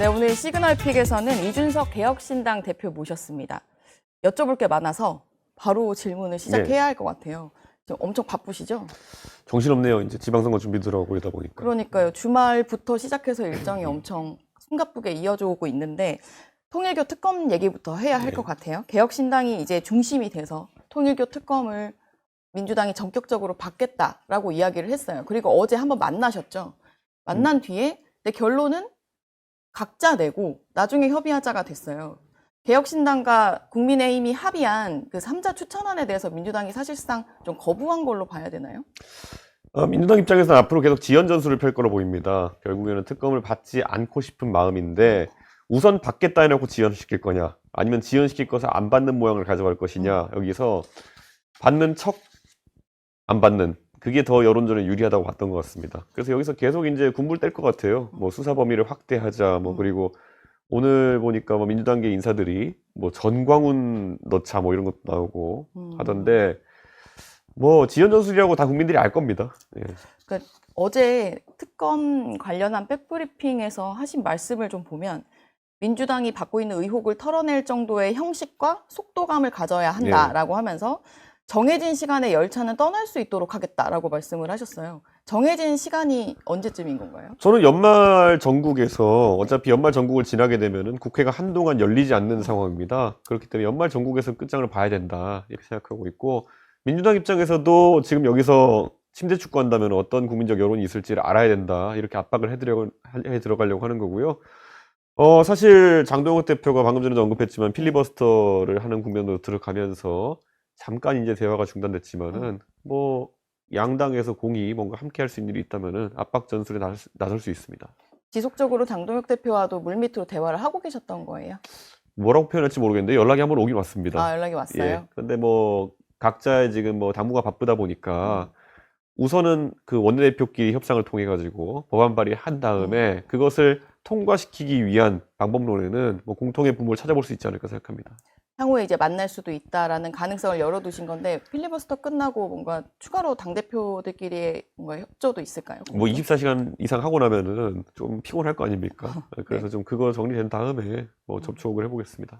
네, 오늘 시그널픽에서는 이준석 개혁신당 대표 모셨습니다. 여쭤볼 게 많아서 바로 질문을 시작해야 할 것 같아요. 지금 엄청 바쁘시죠? 정신없네요. 이제 지방선거 준비 들어오고 이러다 보니까. 그러니까요. 주말부터 시작해서 일정이 엄청 숨가쁘게 이어져 오고 있는데 통일교 특검 얘기부터 해야 할 것 같아요. 개혁신당이 이제 중심이 돼서 통일교 특검을 민주당이 전격적으로 받겠다라고 이야기를 했어요. 그리고 어제 한번 만나셨죠? 만난 뒤에 내 결론은 각자 내고 나중에 협의하자가 됐어요. 개혁신당과 국민의힘이 합의한 그 3자 추천안에 대해서 민주당이 사실상 좀 거부한 걸로 봐야 되나요? 민주당 입장에서는 앞으로 계속 지연 전술을 펼 거로 보입니다. 결국에는 특검을 받지 않고 싶은 마음인데 우선 받겠다 해놓고 지연시킬 거냐, 아니면 지연시킬 것을 안 받는 모양을 가져갈 것이냐, 여기서 받는 척 안 받는, 그게 더 여론전에 유리하다고 봤던 것 같습니다. 그래서 여기서 계속 이제 군불 뗄 것 같아요. 뭐 수사 범위를 확대하자, 뭐 그리고 오늘 보니까 뭐 민주당계 인사들이 뭐 전광훈 넣자 뭐 이런 것도 나오고 하던데, 뭐 지연 전술이라고 다 국민들이 알 겁니다. 예. 그러니까 어제 특검 관련한 백브리핑에서 하신 말씀을 좀 보면 민주당이 받고 있는 의혹을 털어낼 정도의 형식과 속도감을 가져야 한다라고 하면서 정해진 시간에 열차는 떠날 수 있도록 하겠다라고 말씀을 하셨어요. 정해진 시간이 언제쯤인 건가요? 저는 연말 전국에서 어차피 연말 전국을 지나게 되면은 국회가 한동안 열리지 않는 상황입니다. 그렇기 때문에 연말 전국에서 끝장을 봐야 된다, 이렇게 생각하고 있고, 민주당 입장에서도 지금 여기서 침대 축구한다면 어떤 국민적 여론이 있을지를 알아야 된다, 이렇게 압박을 해 들어가려고 하는 거고요. 사실 장동혁 대표가 방금 전에도 언급했지만 필리버스터를 하는 국면으로 들어가면서 잠깐 이제 대화가 중단됐지만은 뭐 양당에서 공이 뭔가 함께 할 수 있는 일이 있다면은 압박 전술에 나설 수 있습니다. 지속적으로 장동혁 대표와도 물밑으로 대화를 하고 계셨던 거예요? 뭐라고 표현할지 모르겠는데 연락이 한번 오긴 왔습니다. 아, 연락이 왔어요? 예. 근데 뭐 각자의 지금 뭐 당무가 바쁘다 보니까 우선은 그 원내대표끼리 협상을 통해 가지고 법안 발의한 다음에 그것을 통과시키기 위한 방법론에는 뭐 공통의 부모를 찾아볼 수 있지 않을까 생각합니다. 향후에 이제 만날 수도 있다라는 가능성을 열어두신 건데 필리버스터 끝나고 뭔가 추가로 당대표들끼리의 뭔가 협조도 있을까요? 뭐 24시간 이상 하고 나면은 좀 피곤할 거 아닙니까? 그래서 좀 그거 정리된 다음에 뭐 접촉을 해보겠습니다.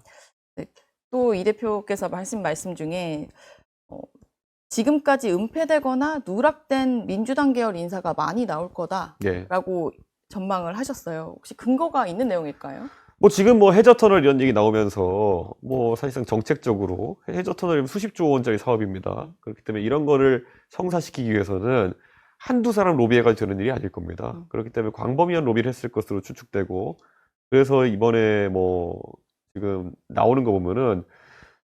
네. 또 이 대표께서 말씀 중에 지금까지 은폐되거나 누락된 민주당 계열 인사가 많이 나올 거다라고 전망을 하셨어요. 혹시 근거가 있는 내용일까요? 뭐 지금 뭐 해저터널 이런 얘기 나오면서 뭐 사실상 정책적으로 해저터널이면 수십조 원짜리 사업입니다. 그렇기 때문에 이런 거를 성사시키기 위해서는 한두 사람 로비해가지고 되는 일이 아닐 겁니다. 그렇기 때문에 광범위한 로비를 했을 것으로 추측되고, 그래서 이번에 뭐 지금 나오는 거 보면은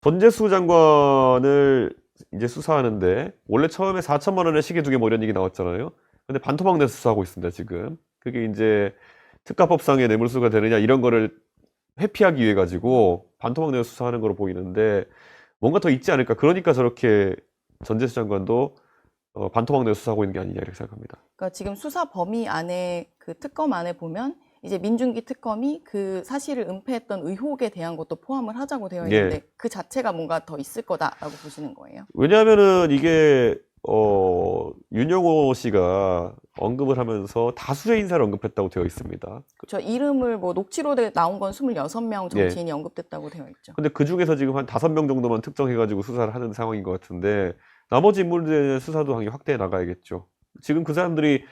전재수 장관을 이제 수사하는데 원래 처음에 4천만 원의 시계 2개 뭐 이런 얘기 나왔잖아요. 근데 반토막 내서 수사하고 있습니다, 지금. 그게 이제 특가법상의 뇌물수가 되느냐 이런 거를 회피하기 위해 가지고 반토막 내서 수사하는 거로 보이는데, 뭔가 더 있지 않을까. 그러니까 저렇게 전재수 장관도 반토막 내서 수사하고 있는 게 아니냐, 이렇게 생각합니다. 그러니까 지금 수사 범위 안에 그 특검 안에 보면 이제 민중기 특검이 그 사실을 은폐했던 의혹에 대한 것도 포함을 하자고 되어 있는데 그 자체가 뭔가 더 있을 거다라고 보시는 거예요? 왜냐하면은 이게 윤영호 씨가 언급을 하면서 다수의 인사를 언급했다고 되어 있습니다. 저 이름을 뭐 녹취로 나온 건 26명 정치인이 언급됐다고 되어 있죠. 근데 그 중에서 지금 한 5명 정도만 특정해가지고 수사를 하는 상황인 것 같은데, 나머지 인물들의 수사도 당연히 확대해 나가야겠죠. 지금 그 사람들이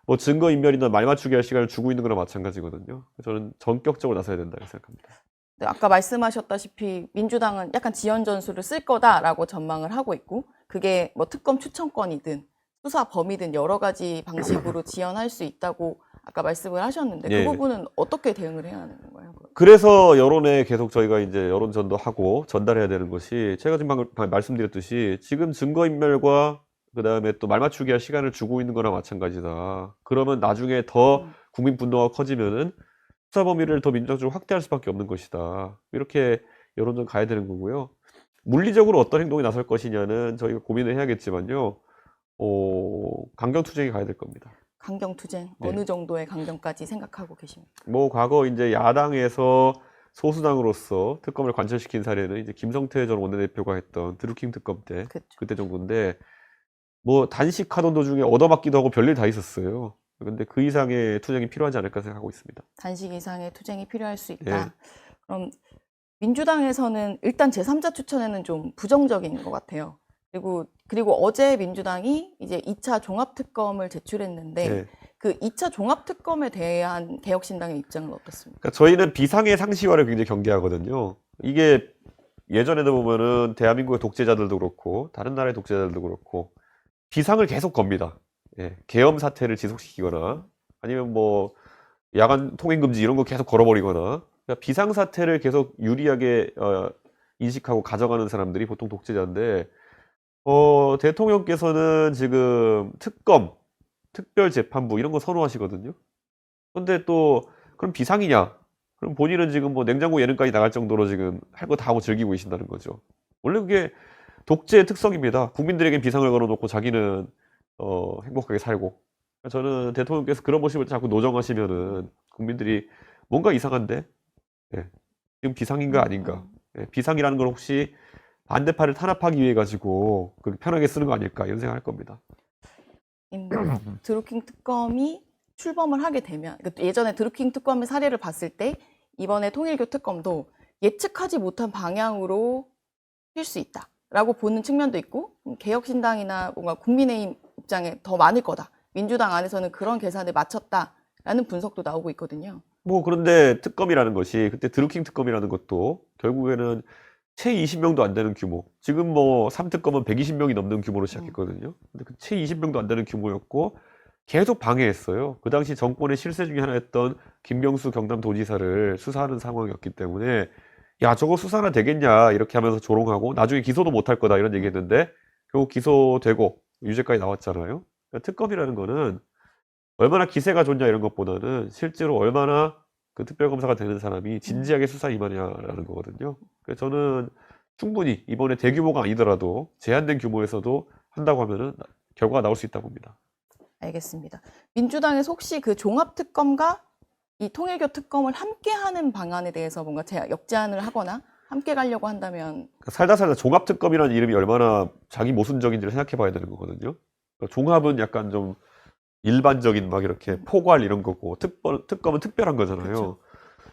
뭐 증거인멸이나 말 맞추기 할 시간을 주고 있는 거나 마찬가지거든요. 저는 전격적으로 나서야 된다고 생각합니다. 네, 아까 말씀하셨다시피 민주당은 약간 지연 전술을 쓸 거다라고 전망을 하고 있고, 그게 뭐 특검 추천권이든 수사 범위든 여러 가지 방식으로 지연할 수 있다고 아까 말씀을 하셨는데 그 부분은 어떻게 대응을 해야 하는 건가요? 그래서 여론에 계속 저희가 이제 여론전도 하고 전달해야 되는 것이, 제가 지금 방금 말씀드렸듯이 지금 증거인멸과 그 다음에 또 말 맞추기 할 시간을 주고 있는 거나 마찬가지다. 그러면 나중에 더 국민 분노가 커지면은 수사 범위를 더 민주적으로 확대할 수밖에 없는 것이다. 이렇게 여론전 가야 되는 거고요. 물리적으로 어떤 행동이 나설 것이냐는 저희가 고민을 해야겠지만요. 강경투쟁이 가야 될 겁니다. 강경투쟁? 어느 정도의 강경까지 생각하고 계십니까? 뭐 과거 이제 야당에서 소수당으로서 특검을 관철시킨 사례는 이제 김성태 전 원내대표가 했던 드루킹 특검 때, 그때 정도인데, 뭐 단식하던 도중에 얻어맞기도 하고 별일 다 있었어요. 근데 그 이상의 투쟁이 필요하지 않을까 생각하고 있습니다. 단식 이상의 투쟁이 필요할 수 예. 있다. 그럼 민주당에서는 일단 제3자 추천에는 좀 부정적인 것 같아요. 그리고 어제 민주당이 이제 2차 종합특검을 제출했는데 예. 그 2차 종합특검에 대한 개혁신당의 입장은 어떻습니까? 그러니까 저희는 비상의 상시화를 굉장히 경계하거든요. 이게 예전에도 보면은 대한민국의 독재자들도 그렇고 다른 나라의 독재자들도 그렇고 비상을 계속 겁니다. 예, 계엄 사태를 지속시키거나 아니면 뭐 야간 통행 금지 이런 거 계속 걸어버리거나 그러니까 비상 사태를 계속 유리하게 인식하고 가져가는 사람들이 보통 독재자인데 대통령께서는 지금 특검, 특별재판부 이런 거 선호하시거든요. 근데 또 그럼 비상이냐? 그럼 본인은 지금 뭐 냉장고 예능까지 나갈 정도로 지금 할 거 다 하고 즐기고 계신다는 거죠. 원래 그게 독재의 특성입니다. 국민들에게 비상을 걸어놓고 자기는 행복하게 살고. 저는 대통령께서 그런 모습을 자꾸 노정하시면은 국민들이 뭔가 이상한데, 예, 지금 비상인가 아닌가? 예, 비상이라는 건 혹시 반대파를 탄압하기 위해 가지고 그렇게 편하게 쓰는 거 아닐까 이런 생각할 겁니다. 드루킹 특검이 출범을 하게 되면 그러니까 예전에 드루킹 특검의 사례를 봤을 때 이번에 통일교 특검도 예측하지 못한 방향으로 튈 수 있다라고 보는 측면도 있고 개혁신당이나 뭔가 국민의힘 입장에 더 많을 거다. 민주당 안에서는 그런 계산을 맞췄다라는 분석도 나오고 있거든요. 뭐 그런데 특검이라는 것이 그때 드루킹 특검이라는 것도 결국에는 채 20명도 안 되는 규모. 지금 뭐 3특검은 120명이 넘는 규모로 시작했거든요. 근데 그 채 20명도 안 되는 규모였고 계속 방해했어요. 그 당시 정권의 실세 중에 하나였던 김경수 경남도지사를 수사하는 상황이었기 때문에 야 저거 수사나 되겠냐 이렇게 하면서 조롱하고 나중에 기소도 못할 거다 이런 얘기했는데 결국 기소되고 유죄까지 나왔잖아요. 그러니까 특검이라는 거는 얼마나 기세가 좋냐 이런 것보다는 실제로 얼마나 그 특별검사가 되는 사람이 진지하게 수사 임하냐라는 거거든요. 그래서 저는 충분히 이번에 대규모가 아니더라도 제한된 규모에서도 한다고 하면은 결과가 나올 수 있다고 봅니다. 알겠습니다. 민주당에서 혹시 그 종합특검과 이 통일교 특검을 함께하는 방안에 대해서 뭔가 역제안을 하거나 함께 가려고 한다면 그러니까 살다 살다 종합특검이라는 이름이 얼마나 자기 모순적인지를 생각해 봐야 되는 거거든요. 그러니까 종합은 약간 좀 일반적인 막 이렇게 포괄 이런 거고 특검은 특별한 거잖아요. 그쵸.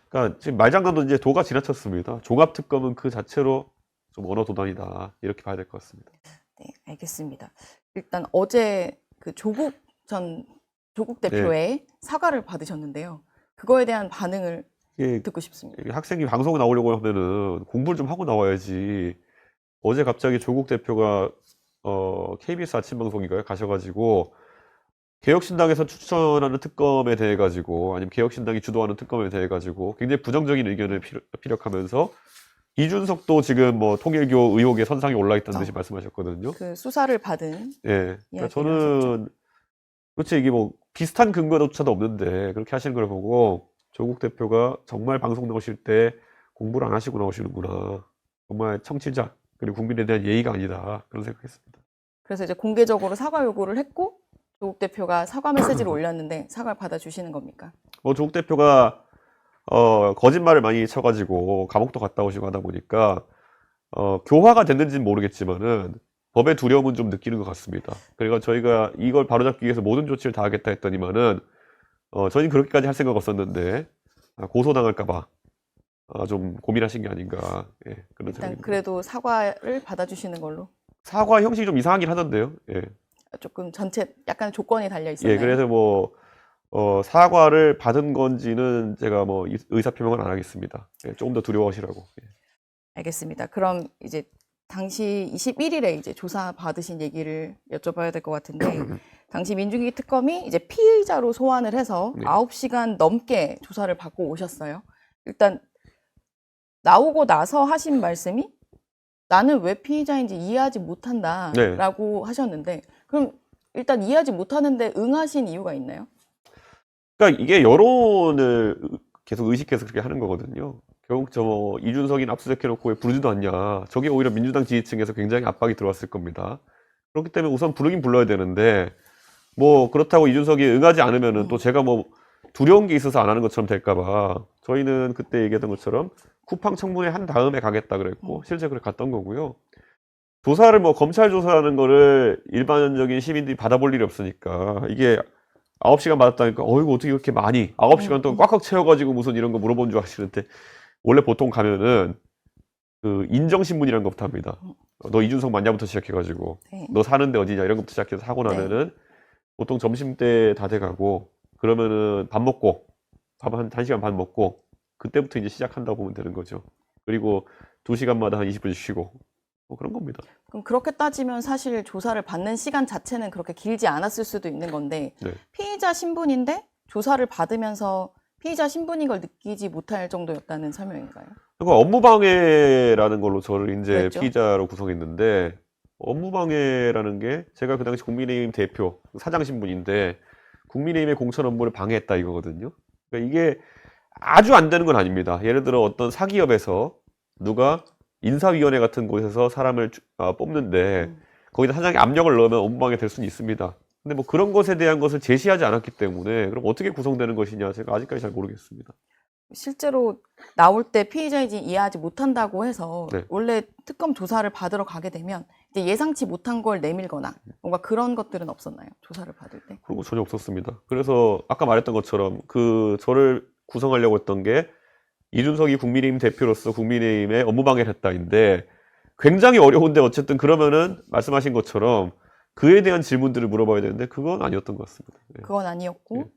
그러니까 지금 말장난도 이제 도가 지나쳤습니다. 종합특검은 그 자체로 좀 언어 도단이다 이렇게 봐야 될 것 같습니다. 네, 알겠습니다. 일단 어제 그 조국 대표의 사과를 받으셨는데요. 그거에 대한 반응을 이게 듣고 싶습니다. 학생이 방송 나오려고 하면은 공부를 좀 하고 나와야지. 어제 갑자기 조국 대표가 KBS 아침 방송인가요? 가셔가지고 개혁신당에서 추천하는 특검에 대해 가지고 아니면 개혁신당이 주도하는 특검에 대해 가지고 굉장히 부정적인 의견을 피력하면서 이준석도 지금 뭐 통일교 의혹의 선상에 올라 있다는 듯이 말씀하셨거든요. 그 수사를 받은 예. 그러니까 이야기를 저는 그렇지 이게 뭐 비슷한 근거조차도 없는데 그렇게 하시는 걸 보고 조국 대표가 정말 방송 나오실 때 공부를 안 하시고 나오시는구나. 정말 청취자 그리고 국민에 대한 예의가 아니다. 그런 생각했습니다. 그래서 이제 공개적으로 사과 요구를 했고 조국 대표가 사과 메시지를 올렸는데 사과를 받아주시는 겁니까? 조국 대표가 거짓말을 많이 쳐가지고 감옥도 갔다 오시고 하다 보니까 교화가 됐는지는 모르겠지만은 법의 두려움은 좀 느끼는 것 같습니다. 그리고 저희가 이걸 바로잡기 위해서 모든 조치를 다 하겠다 했더니만은 저희는 그렇게까지 할 생각 없었는데 고소당할까봐 좀 고민하신 게 아닌가. 예, 그런 일단 생각입니다. 그래도 사과를 받아주시는 걸로 사과 형식이 좀 이상하긴 하던데요. 예. 조금 전체 약간 조건이 달려 있었나요? 예, 그래서 뭐 사과를 받은 건지는 제가 뭐 의사표명은 안 하겠습니다. 예, 조금 더 두려워하시라고. 예. 알겠습니다. 그럼 이제 당시 21일에 이제 조사 받으신 얘기를 여쭤봐야 될 것 같은데 당시 민주주의 특검이 이제 피의자로 소환을 해서 네. 9시간 넘게 조사를 받고 오셨어요. 일단 나오고 나서 하신 말씀이 나는 왜 피의자인지 이해하지 못한다라고 하셨는데 그럼 일단 이해하지 못하는데 응하신 이유가 있나요? 그러니까 이게 여론을 계속 의식해서 그렇게 하는 거거든요. 결국 이준석이 압수수색해놓고 왜 부르지도 않냐. 저게 오히려 민주당 지지층에서 굉장히 압박이 들어왔을 겁니다. 그렇기 때문에 우선 부르긴 불러야 되는데 뭐 그렇다고 이준석이 응하지 않으면은 또 제가 뭐 두려운 게 있어서 안 하는 것처럼 될까봐 저희는 그때 얘기했던 것처럼 쿠팡 청문회 한 다음에 가겠다 그랬고 실제 그렇게 갔던 거고요. 조사를 뭐 검찰 조사하는 거를 일반적인 시민들이 받아볼 일이 없으니까 이게 9시간 받았다니까 이거 어떻게 이렇게 많이 9시간 동안 꽉꽉 채워가지고 무슨 이런 거 물어본 줄 아시는데 원래 보통 가면은 그 인정신문이라는 것부터 합니다. 너 이준석 맞냐부터 시작해가지고 네. 너 사는데 어디냐 이런 것부터 시작해서 하고 나면은 보통 점심때 다 돼가고 그러면은 밥 먹고 밥 한 1시간 반 먹고 그때부터 이제 시작한다고 보면 되는 거죠. 그리고 2시간마다 한 20분씩 쉬고 뭐 그런 겁니다. 그럼 그렇게 따지면 사실 조사를 받는 시간 자체는 그렇게 길지 않았을 수도 있는 건데 네. 피의자 신분인데 조사를 받으면서 피의자 신분인 걸 느끼지 못할 정도였다는 설명인가요? 그리고 업무방해라는 걸로 저를 이제 그랬죠. 피의자로 구성했는데 업무방해라는 게 제가 그 당시 국민의힘 대표 사장 신분인데 국민의힘의 공천 업무를 방해했다 이거거든요. 그러니까 이게 아주 안 되는 건 아닙니다. 예를 들어 어떤 사기업에서 누가 인사위원회 같은 곳에서 사람을 뽑는데 거기다 사장이 압력을 넣으면 업무방해 될 수는 있습니다. 근데 뭐 그런 것에 대한 것을 제시하지 않았기 때문에 그럼 어떻게 구성되는 것이냐 제가 아직까지 잘 모르겠습니다. 실제로 나올 때 피의자인지 이해하지 못한다고 해서 네. 원래 특검 조사를 받으러 가게 되면 이제 예상치 못한 걸 내밀거나 뭔가 그런 것들은 없었나요? 조사를 받을 때? 그런 거 전혀 없었습니다. 그래서 아까 말했던 것처럼 그 저를 구성하려고 했던 게 이준석이 국민의힘 대표로서 국민의힘에 업무방해를 했다인데 굉장히 어려운데 어쨌든 그러면은 말씀하신 것처럼 그에 대한 질문들을 물어봐야 되는데 그건 아니었던 것 같습니다. 네. 그건 아니었고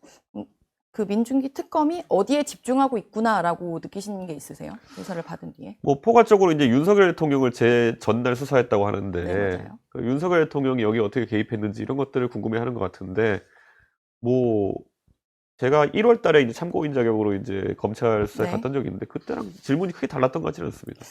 그 민중기 특검이 어디에 집중하고 있구나라고 느끼시는 게 있으세요? 조사를 받은 뒤에? 뭐 포괄적으로 이제 윤석열 대통령을 제 전날 수사했다고 하는데 네, 맞아요. 그 윤석열 대통령이 여기 어떻게 개입했는지 이런 것들을 궁금해하는 것 같은데 뭐 제가 1월 달에 이제 참고인 자격으로 이제 검찰 수사에 네. 갔던 적이 있는데 그때랑 질문이 크게 달랐던 것 같지는 않습니다.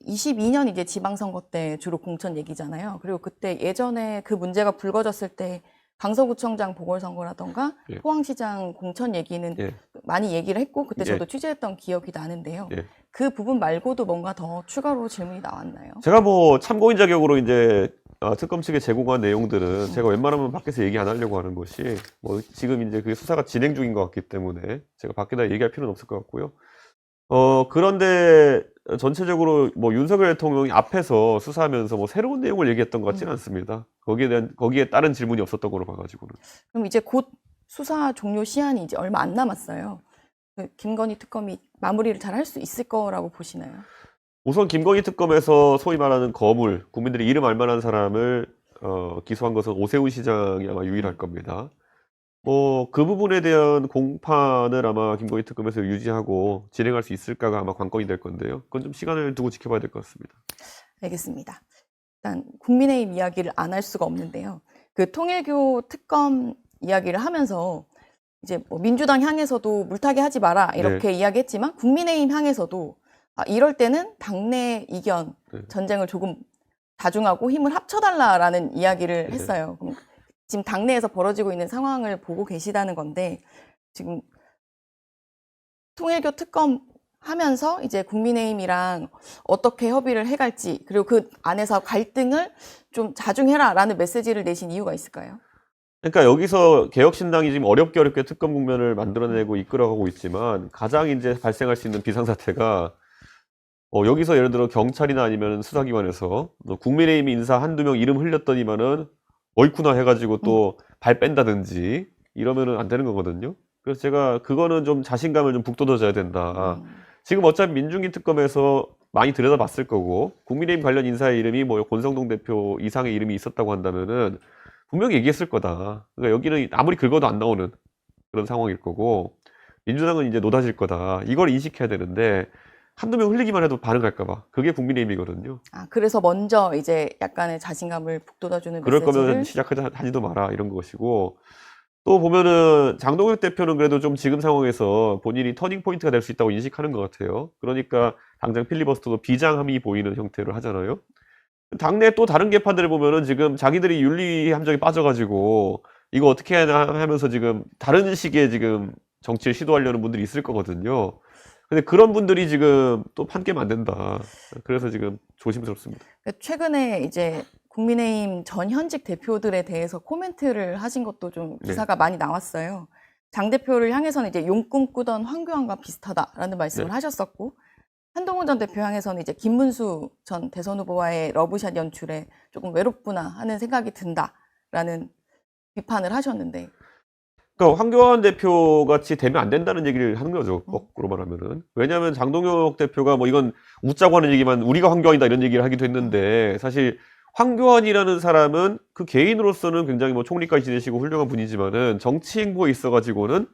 22년 이제 지방선거 때 주로 공천 얘기잖아요. 그리고 그때 예전에 그 문제가 불거졌을 때 강서구청장 보궐선거라던가 예. 포항시장 공천 얘기는 예. 많이 얘기를 했고 그때 예. 저도 취재했던 기억이 나는데요. 예. 그 부분 말고도 뭔가 더 추가로 질문이 나왔나요? 제가 뭐 참고인 자격으로 이제 특검 측에 제공한 내용들은 제가 웬만하면 밖에서 얘기 안 하려고 하는 것이 뭐 지금 이제 그 수사가 진행 중인 것 같기 때문에 제가 밖에다 얘기할 필요는 없을 것 같고요. 그런데 전체적으로 뭐 윤석열 대통령이 앞에서 수사하면서 뭐 새로운 내용을 얘기했던 것 같지는 않습니다. 거기에 따른 질문이 없었던 걸로 봐가지고는. 그럼 이제 곧 수사 종료 시한이 이제 얼마 안 남았어요. 그 김건희 특검이 마무리를 잘 할 수 있을 거라고 보시나요? 우선 김건희 특검에서 소위 말하는 거물, 국민들이 이름 알만한 사람을 기소한 것은 오세훈 시장이 아마 유일할 겁니다. 뭐 그 부분에 대한 공판을 아마 김건희 특검에서 유지하고 진행할 수 있을까가 아마 관건이 될 건데요. 그건 좀 시간을 두고 지켜봐야 될 것 같습니다. 알겠습니다. 일단 국민의힘 이야기를 안 할 수가 없는데요. 그 통일교 특검 이야기를 하면서 이제 뭐 민주당 향해서도 물타기 하지 마라 이렇게 이야기했지만 국민의힘 향해서도 이럴 때는 당내 이견, 전쟁을 조금 다중하고 힘을 합쳐달라라는 이야기를 했어요. 그럼 지금 당내에서 벌어지고 있는 상황을 보고 계시다는 건데 지금 통일교 특검 하면서 이제 국민의힘이랑 어떻게 협의를 해갈지 그리고 그 안에서 갈등을 좀 자중해라라는 메시지를 내신 이유가 있을까요? 그러니까 여기서 개혁신당이 지금 어렵게 특검 국면을 만들어내고 이끌어가고 있지만 가장 이제 발생할 수 있는 비상사태가 여기서 예를 들어 경찰이나 아니면 수사기관에서 국민의힘 인사 한두 명 이름 흘렸더니만은 어이쿠나 해가지고 또 발 뺀다든지 이러면은 안 되는 거거든요. 그래서 제가 그거는 좀 자신감을 좀 북돋아줘야 된다. 지금 어차피 민중기 특검에서 많이 들여다봤을 거고 국민의힘 관련 인사의 이름이 뭐 권성동 대표 이상의 이름이 있었다고 한다면은 분명히 얘기했을 거다. 그러니까 여기는 아무리 긁어도 안 나오는 그런 상황일 거고 민주당은 이제 노다질 거다. 이걸 인식해야 되는데 한두 명 흘리기만 해도 반응할까 봐. 그게 국민의힘이거든요. 그래서 먼저 이제 약간의 자신감을 북돋아주는 그럴 메시지를 거면 시작하지도 마라 이런 것이고 또 보면은 장동혁 대표는 그래도 좀 지금 상황에서 본인이 터닝 포인트가 될 수 있다고 인식하는 것 같아요. 그러니까 당장 필리버스터도 비장함이 보이는 형태로 하잖아요. 당내 또 다른 개파들을 보면은 지금 자기들이 윤리 함정에 빠져가지고 이거 어떻게 하나 하면서 지금 다른 식의 지금 정치를 시도하려는 분들이 있을 거거든요. 근데 그런 분들이 지금 또 판깨면 안 된다. 그래서 지금 조심스럽습니다. 최근에 이제 국민의힘 전 현직 대표들에 대해서 코멘트를 하신 것도 좀 기사가 많이 나왔어요. 장 대표를 향해서는 이제 용꿈 꾸던 황교안과 비슷하다라는 말씀을 하셨었고 한동훈 전 대표 향해서는 이제 김문수 전 대선 후보와의 러브샷 연출에 조금 외롭구나 하는 생각이 든다라는 비판을 하셨는데 그러니까 황교안 대표 같이 되면 안 된다는 얘기를 하는 거죠. 거꾸로 말하면은. 왜냐하면 장동혁 대표가 뭐 이건 웃자고 하는 얘기만 우리가 황교안이다 이런 얘기를 하기도 했는데 사실 황교안이라는 사람은 그 개인으로서는 굉장히 뭐 총리까지 지내시고 훌륭한 분이지만은 정치 행보에 있어가지고는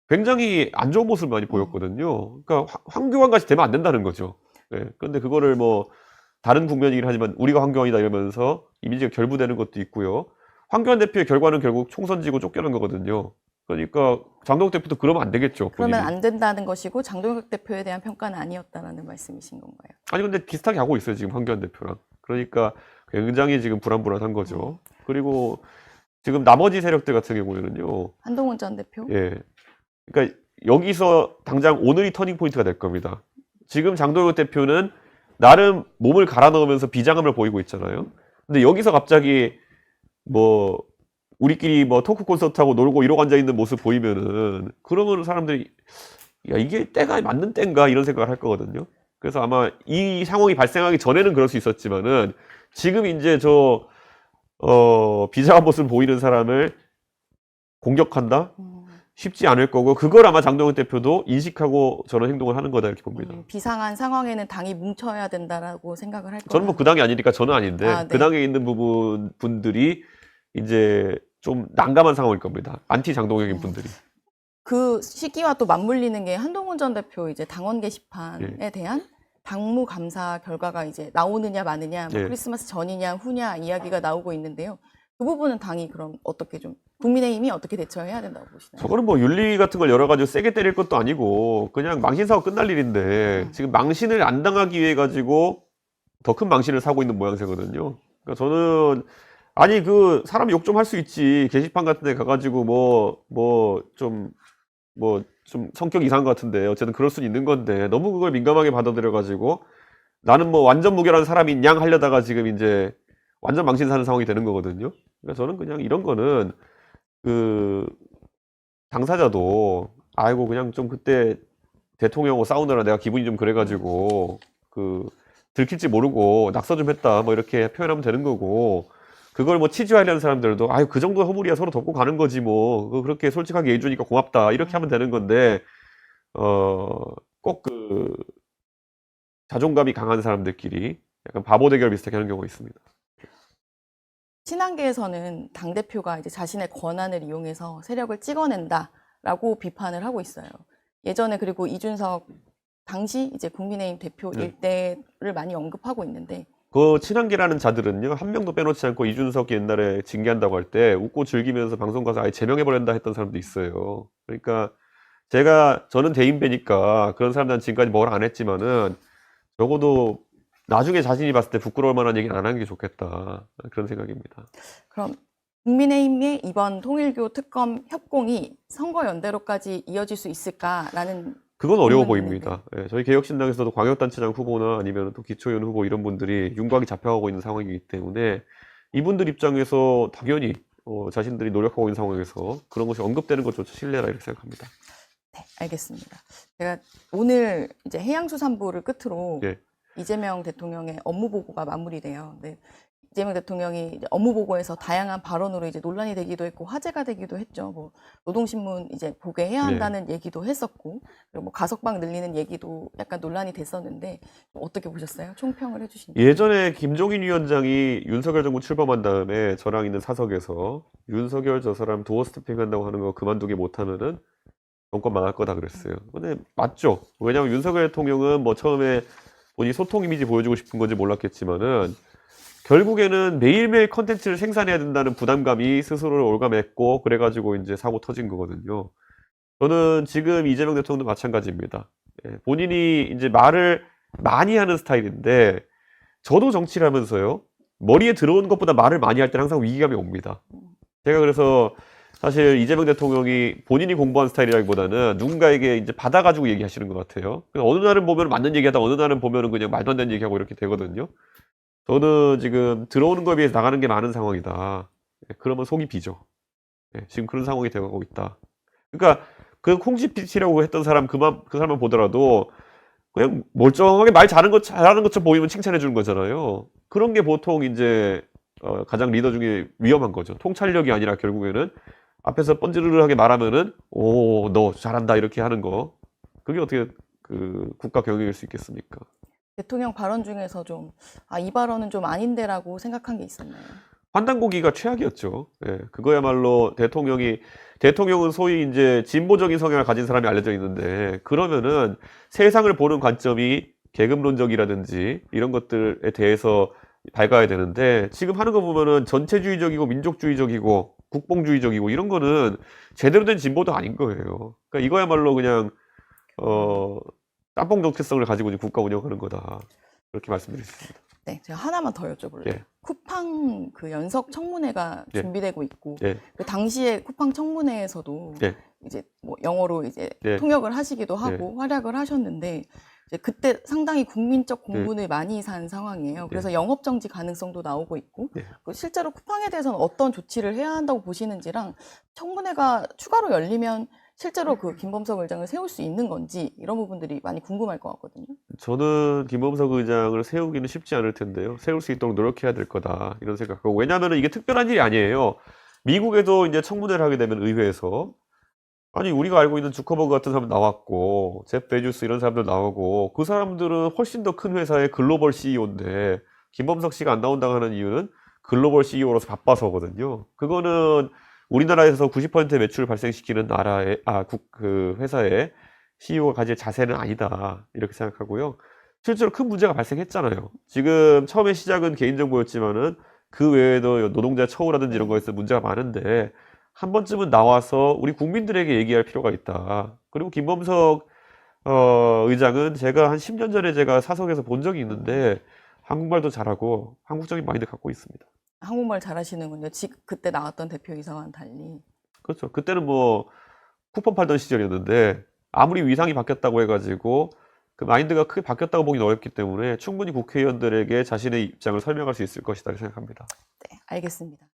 굉장히 안 좋은 모습을 많이 보였거든요. 그러니까 황교안 같이 되면 안 된다는 거죠. 예. 그런데 그거를 뭐 다른 국면이긴 하지만 우리가 황교안이다 이러면서 이미지가 결부되는 것도 있고요. 황교안 대표의 결과는 결국 총선 지고 쫓겨난 거거든요. 그러니까 장동혁 대표도 그러면 안 되겠죠. 그러면 본인이. 안 된다는 것이고 장동혁 대표에 대한 평가는 아니었다라는 말씀이신 건가요? 아니 근데 비슷하게 하고 있어요 지금 황교안 대표랑. 그러니까 굉장히 지금 불안불안한 거죠. 그리고 지금 나머지 세력들 같은 경우에는요. 한동훈 전 대표? 예. 그러니까 여기서 당장 오늘이 터닝 포인트가 될 겁니다. 지금 장동혁 대표는 나름 몸을 갈아 넣으면서 비장함을 보이고 있잖아요. 근데 여기서 갑자기 뭐 우리끼리 뭐 토크 콘서트하고 놀고 이러고 앉아 있는 모습 보이면은 그러면 사람들이 야 이게 때가 맞는 때인가 이런 생각을 할 거거든요. 그래서 아마 이 상황이 발생하기 전에는 그럴 수 있었지만은 지금 이제 저 비장한 모습을 보이는 사람을 공격한다? 쉽지 않을 거고 그걸 아마 장동혁 대표도 인식하고 저런 행동을 하는 거다 이렇게 봅니다. 비상한 상황에는 당이 뭉쳐야 된다라고 생각을 할 거예요. 저는 뭐 그 당이 아니니까 저는 아닌데 아, 네. 그 당에 있는 분들이 이제 좀 난감한 상황일 겁니다. 안티 장동혁인 분들이. 그 시기와 또 맞물리는 게 한동훈 전 대표 이제 당원 게시판에 대한 당무 감사 결과가 이제 나오느냐 마느냐, 뭐 예. 크리스마스 전이냐 후냐 이야기가 나오고 있는데요. 그 부분은 당이 그럼 어떻게 좀 국민의힘이 어떻게 대처해야 된다고 보시나요? 저거는 뭐 윤리 같은 걸 열어 가지고 세게 때릴 것도 아니고 그냥 망신 사고 끝날 일인데 지금 망신을 안 당하기 위해 가지고 더 큰 망신을 사고 있는 모양새거든요. 그러니까 저는 아니 그 사람 욕 좀 할 수 있지 게시판 같은 데 가가지고 좀 성격 이상한 것 같은데 어쨌든 그럴 수는 있는 건데 너무 그걸 민감하게 받아들여 가지고 나는 뭐 완전 무결한 사람인 양 하려다가 지금 이제 완전 망신 사는 상황이 되는 거거든요. 그러니까 저는 그냥 이런 거는 그 당사자도 아이고 그냥 좀 그때 대통령하고 싸우느라 내가 기분이 좀 그래가지고 그 들킬지 모르고 낙서 좀 했다 뭐 이렇게 표현하면 되는 거고 그걸 뭐 치주하려는 사람들도 아유 그 정도 허물이야 서로 덮고 가는 거지 뭐 그렇게 솔직하게 얘기해주니까 고맙다 이렇게 하면 되는 건데 꼭 그 자존감이 강한 사람들끼리 약간 바보 대결 비슷하게 하는 경우가 있습니다. 친한계에서는 당대표가 이제 자신의 권한을 이용해서 세력을 찍어낸다라고 비판을 하고 있어요. 예전에 그리고 이준석 당시 이제 국민의힘 대표일 때를 많이 언급하고 있는데 그 친한계라는 자들은요 한 명도 빼놓지 않고 이준석이 옛날에 징계한다고 할 때 웃고 즐기면서 방송 가서 아예 제명해버린다 했던 사람도 있어요. 그러니까 저는 대인배니까 그런 사람들한테 지금까지 뭐라 안 했지만은 적어도 나중에 자신이 봤을 때 부끄러울 만한 얘기는 안 하는 게 좋겠다 그런 생각입니다. 그럼 국민의힘의 이번 통일교 특검 협공이 선거 연대로까지 이어질 수 있을까라는 그건 어려워 의문이 보입니다. 예, 저희 개혁신당에서도 광역단체장 후보나 아니면 또 기초의원 후보 이런 분들이 윤곽이 잡혀가고 있는 상황이기 때문에 이분들 입장에서 당연히 자신들이 노력하고 있는 상황에서 그런 것이 언급되는 것조차 신뢰라 이렇게 생각합니다. 네, 알겠습니다. 제가 오늘 이제 해양수산부를 끝으로 예. 이재명 대통령의 업무 보고가 마무리돼요. 네, 이재명 대통령이 이제 업무 보고에서 다양한 발언으로 이제 논란이 되기도 했고 화제가 되기도 했죠. 뭐 노동신문 이제 보게 해야 한다는 얘기도 했었고 그리고 뭐 가석방 늘리는 얘기도 약간 논란이 됐었는데 어떻게 보셨어요? 총평을 해주신다면. 예전에 김종인 위원장이 윤석열 정부 출범한 다음에 저랑 있는 사석에서 윤석열 저 사람 도어 스태핑 한다고 하는 거 그만두게 못하면은 정권 망할 거다 그랬어요. 근데 맞죠. 왜냐하면 윤석열 대통령은 뭐 처음에 본인이 소통 이미지 보여주고 싶은 건지 몰랐겠지만은 결국에는 매일매일 컨텐츠를 생산해야 된다는 부담감이 스스로를 올가맸고 그래가지고 이제 사고 터진 거거든요. 저는 지금 이재명 대통령도 마찬가지입니다. 예, 본인이 이제 말을 많이 하는 스타일인데 저도 정치를 하면서요. 머리에 들어오는 것보다 말을 많이 할 때는 항상 위기감이 옵니다. 제가 그래서 사실 이재명 대통령이 본인이 공부한 스타일이라기보다는 누군가에게 이제 받아가지고 얘기하시는 것 같아요. 어느 날은 보면 맞는 얘기하다 어느 날은 보면은 그냥 말도 안 되는 얘기하고 이렇게 되거든요. 저는 지금 들어오는 거에 비해서 나가는 게 많은 상황이다. 그러면 속이 비죠. 지금 그런 상황이 되어가고 있다. 그러니까 그 콩쥐PT라고 했던 사람 그 사람만 보더라도 그냥 멀쩡하게 말 잘하는 것처럼 보이면 칭찬해 주는 거잖아요. 그런 게 보통 이제 가장 리더 중에 위험한 거죠. 통찰력이 아니라 결국에는 앞에서 뻔지르르하게 말하면은 오, 너 잘한다 이렇게 하는 거. 그게 어떻게 그 국가 경영일 수 있겠습니까? 대통령 발언 중에서 좀, 이 발언은 좀 아닌데라고 생각한 게 있었나요? 환단고기가 최악이었죠. 예, 그거야말로 대통령은 소위 이제 진보적인 성향을 가진 사람이 알려져 있는데, 그러면은 세상을 보는 관점이 계급론적이라든지 이런 것들에 대해서 밝아야 되는데, 지금 하는 거 보면은 전체주의적이고 민족주의적이고 국뽕주의적이고 이런 거는 제대로 된 진보도 아닌 거예요. 그러니까 이거야말로 그냥, 짬뽕 정체성을 가지고 이제 국가 운영하는 거다. 그렇게 말씀드릴 수 있습니다. 네, 제가 하나만 더 여쭤볼래요. 예. 쿠팡 그 연석 청문회가 예. 준비되고 있고, 예. 그 당시에 쿠팡 청문회에서도 예. 이제 뭐 영어로 이제 예. 통역을 하시기도 하고 활약을 하셨는데, 이제 그때 상당히 국민적 공분을 많이 산 상황이에요. 그래서 영업 정지 가능성도 나오고 있고, 예. 실제로 쿠팡에 대해서는 어떤 조치를 해야 한다고 보시는지랑, 청문회가 추가로 열리면 실제로 그 김범석 의장을 세울 수 있는 건지 이런 부분들이 많이 궁금할 것 같거든요. 저는 김범석 의장을 세우기는 쉽지 않을 텐데요. 세울 수 있도록 노력해야 될 거다 이런 생각하고, 왜냐하면 이게 특별한 일이 아니에요. 미국에도 이제 청문회를 하게 되면 의회에서, 아니 우리가 알고 있는 주커버그 같은 사람 나왔고 제프 베조스 이런 사람들 나오고, 그 사람들은 훨씬 더 큰 회사의 글로벌 CEO인데 김범석 씨가 안 나온다고 하는 이유는 글로벌 CEO로서 바빠서거든요. 그거는 우리나라에서 90%의 매출을 발생시키는 그 회사의 CEO가 가질 자세는 아니다 이렇게 생각하고요. 실제로 큰 문제가 발생했잖아요. 지금 처음에 시작은 개인정보였지만은 그 외에도 노동자 처우라든지 이런 거에서 문제가 많은데, 한 번쯤은 나와서 우리 국민들에게 얘기할 필요가 있다. 그리고 김범석 의장은 제가 한 10년 전에 제가 사석에서 본 적이 있는데 한국말도 잘하고 한국적인 마인드 갖고 있습니다. 한국말 잘하시는군요. 그때 나왔던 대표이사와는 달리. 그렇죠. 그때는 뭐 쿠폰 팔던 시절이었는데, 아무리 위상이 바뀌었다고 해가지고 그 마인드가 크게 바뀌었다고 보기는 어렵기 때문에 충분히 국회의원들에게 자신의 입장을 설명할 수 있을 것이다 생각합니다. 네, 알겠습니다.